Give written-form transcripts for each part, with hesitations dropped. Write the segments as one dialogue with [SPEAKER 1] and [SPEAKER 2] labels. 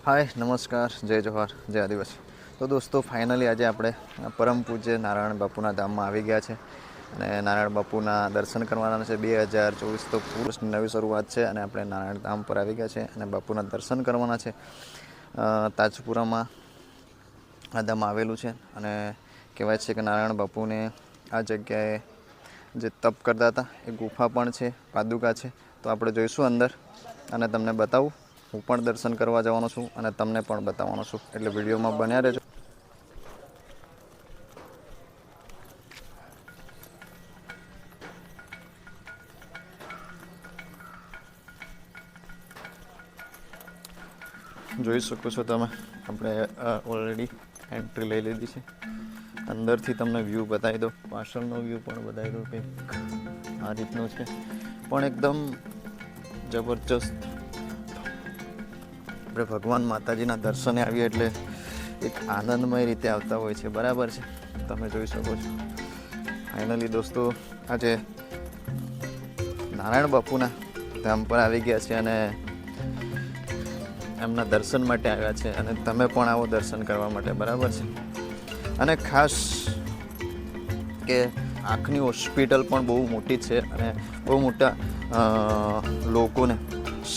[SPEAKER 1] हाय नमस्कार जय जोहार जय आदिवासी। तो दोस्तों फाइनली आज આપણે પરમ પૂજ્ય નારાયણ બાપુના ધામમાં આવી ગયા છે અને નારાયણ બાપુના દર્શન કરવાના છે। 2024 તો વર્ષની નવી શરૂઆત છે અને આપણે નારાયણ ધામ પર આવી ગયા છે અને બાપુના દર્શન કરવાના છે। તાજપુરામાં આ ધામ આવેલું છે અને કહેવાય છે કે નારાયણ બાપુને આ જગ્યાએ જે તપ કરતા હતા એ ગુફા પણ છે, પાદુકા છે। તો આપણે જોઈશું અંદર અને તમને બતાવું। હું પણ દર્શન કરવા જવાનો છું અને તમને પણ બતાવવાનો છું, એટલે વિડીયોમાં બન્યા રહેજો। જોઈ શકો છો તમે, આપણે ઓલરેડી એન્ટ્રી લઈ લીધી છે। અંદરથી તમને વ્યૂ બતાવી દો, પાછળનો વ્યૂ પણ બતાવી દો। કંઈક આ રીતનું છે, પણ એકદમ જબરજસ્ત। આપણે ભગવાન માતાજીના દર્શને આવીએ એટલે એક આનંદમય રીતે આવતા હોય છે, બરાબર છે? તમે જોઈ શકો છો। ફાઇનલી દોસ્તો આજે નારાયણ બાપુના ધામ પર આવી ગયા છે અને એમના દર્શન માટે આવ્યા છે અને તમે પણ આવો દર્શન કરવા માટે, બરાબર છે? અને ખાસ કે આંખની હોસ્પિટલ પણ બહુ મોટી છે અને બહુ મોટા લોકોને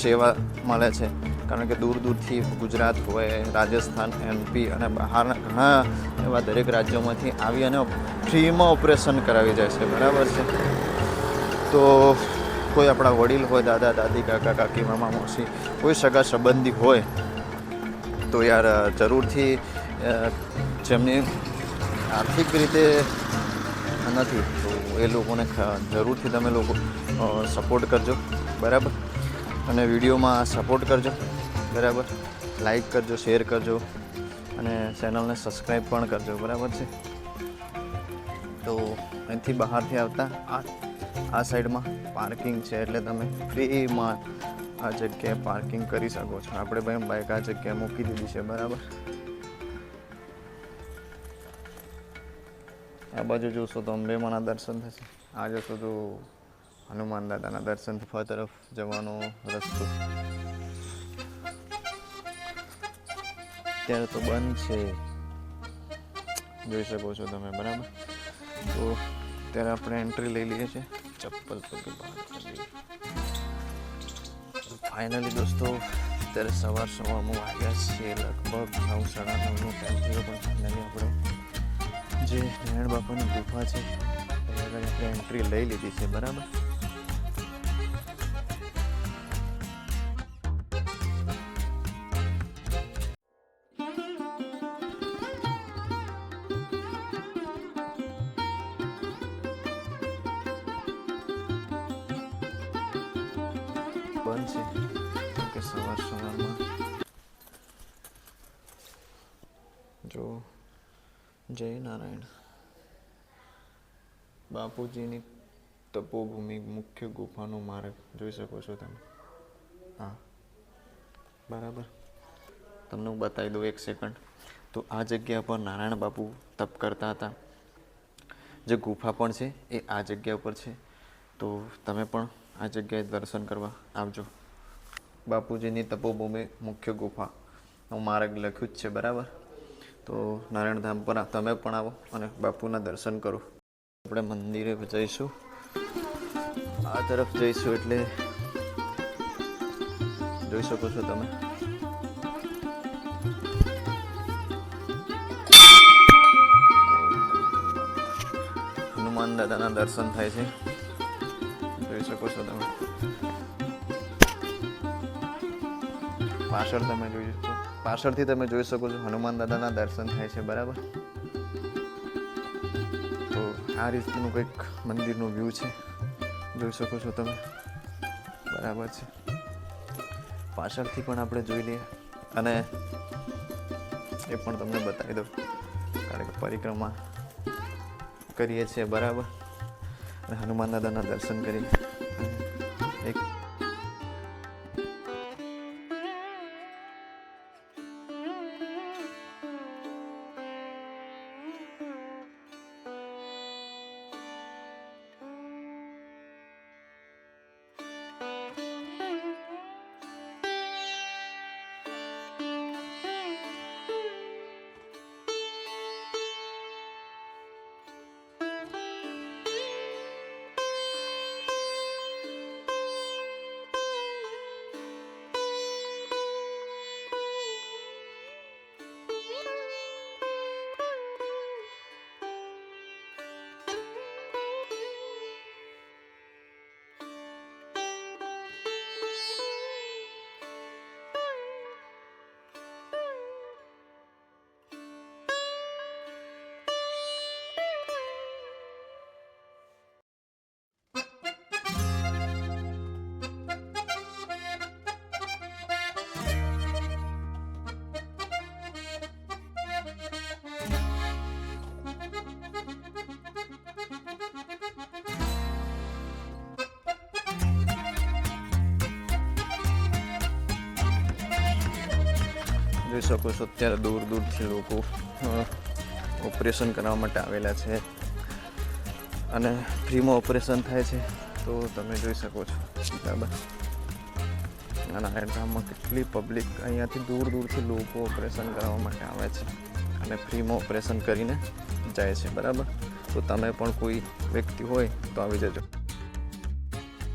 [SPEAKER 1] સેવા મળે છે, કારણ કે દૂર દૂરથી ગુજરાત હોય, રાજસ્થાન, MP અને બહારના ઘણા એવા દરેક રાજ્યોમાંથી આવી અને ફ્રીમાં ઓપરેશન કરાવી જાય છે, બરાબર છે? તો કોઈ આપણા વડીલ હોય, દાદા દાદી, કાકા કાકી, મામા માસી, કોઈ સગા સંબંધી હોય તો યાર જરૂરથી જેમની આર્થિક રીતે નથી તો એ લોકોને જરૂરથી તમે લોકો સપોર્ટ કરજો, બરાબર? અને વિડીયોમાં સપોર્ટ કરજો, બરાબર? લાઈક કરજો, શેર કરજો અને ચેનલને સબસ્ક્રાઈબ પણ કરજો, બરાબર છે? તો અહીંથી બહારથી આવતા આ સાઈડમાં પાર્કિંગ છે, એટલે તમે ફ્રીમાં આ જગ્યાએ પાર્કિંગ કરી શકો છો। આપણે ભાઈ બાઇક આ જગ્યાએ મૂકી દીધી છે, બરાબર? આ બાજુ જોશો તો અંબેમાના દર્શન થશે, આ જશો તો હનુમાન દાદાના દર્શન તરફ જવાનો રસ્તો અત્યારે તો બંધ છે, જોઈ શકો છો તમે, બરાબર? તો અત્યારે આપણે એન્ટ્રી લઈ લઈએ છીએ, ચપ્પલ પગે બહાર કરી। ફાઇનલી દોસ્તો અત્યારે સવારમાં વાગ્યા છે લગભગ 9, 9:30નો ટાઈમ થયો, પણ ફાઇનલી આપણે જે નારાયણ બાપાની ગુફા છે આગળ આપણે એન્ટ્રી લઈ લીધી છે, બરાબર? બંધ છે કે સવારમાં જો જય નારાયણ બાપુજીની તપોભૂમિ મુખ્ય ગુફાનો માર્ગ જોઈ શકો છો તમે। હા, બરાબર? તમને હું બતાવી દઉં 1 સેકન્ડ। તો આ જગ્યા પર નારાયણ બાપુ તપ કરતા હતા, જે ગુફા પણ છે એ આ જગ્યા પર છે। તો તમે પણ આ જગ્યાએ દર્શન કરવા આવજો। બાપુજીની તપોભૂમિ મુખ્ય ગુફાનો માર્ગ લખ્યું જ છે, બરાબર? તો નારાયણ ધામ પર તમે પણ આવો અને બાપુના દર્શન કરો। આપણે મંદિરે જઈશું, આ તરફ જઈશું એટલે જોઈ શકો છો તમે, હનુમાન દાદાના દર્શન થાય છે, જોઈ શકો છો તમે। પાછળથી તમે જોઈ શકો છો હનુમાન દાદાના દર્શન થાય છે, બરાબર? તો આ રીતનું કંઈક મંદિરનું વ્યૂ છે, જોઈ શકો છો તમે, બરાબર છે? પાછળથી પણ આપણે જોઈ લઈએ અને એ પણ તમને બતાવી દઉં, કારણ કે પરિક્રમા કરીએ છીએ, બરાબર? અને હનુમાન દાદાના દર્શન કરી એક જોઈ શકો છો અત્યારે દૂર દૂરથી લોકો ઓપરેશન કરવા માટે આવેલા છે અને ફ્રીમાં ઓપરેશન થાય છે. તો તમે જોઈ શકો છો બરાબર. અને ગામમાં કેટલી પબ્લિક અહીંયાથી દૂર દૂરથી લોકો ઓપરેશન કરવા માટે આવે છે અને ફ્રીમાં ઓપરેશન કરીને જાય છે બરાબર. તો તમે પણ કોઈ વ્યક્તિ હોય તો આવી જજો.